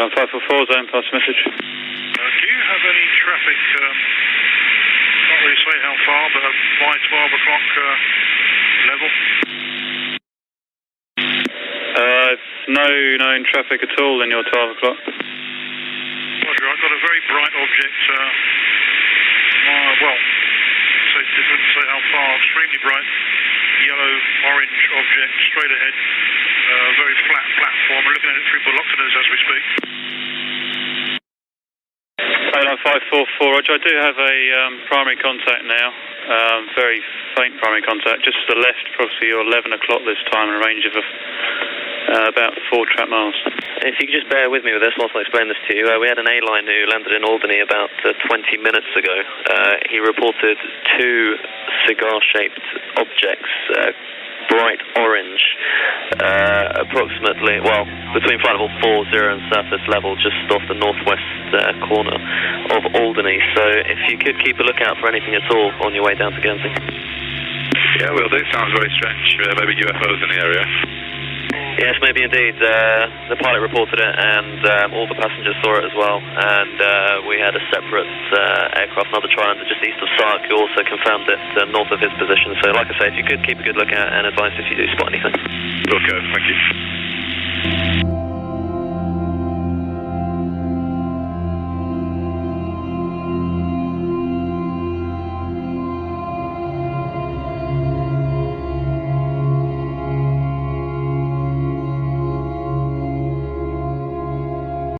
on 544, zone pass message. Do you have any traffic, can't really say how far, but by 12 o'clock level? No known traffic at all in your 12 o'clock. Roger, I've got a very bright object, well, so it doesn't say how far, extremely bright, yellow-orange object, straight ahead, very flat platform. We're looking at it through binoculars as we speak. On 544, Roger, I do have a primary contact now, very faint primary contact, just to the left, probably your 11 o'clock this time, in a range of about 4 trap miles. If you could just bear with me with this whilst I explain this to you. We had an A-line who landed in Albany about 20 minutes ago. He reported 2 cigar-shaped objects, bright orange, approximately, well, between flight level 40 and surface level, just off the northwest corner of Albany. So if you could keep a lookout for anything at all on your way down to Guernsey. Yeah, will do. Sounds very strange. Maybe UFOs in the area. Yes, maybe indeed. The pilot reported it, and all the passengers saw it as well. And we had a separate aircraft, another Trilander just east of Sark, who also confirmed it north of his position. So, like I say, if you could keep a good lookout and advise if you do spot anything. Okay, thank you.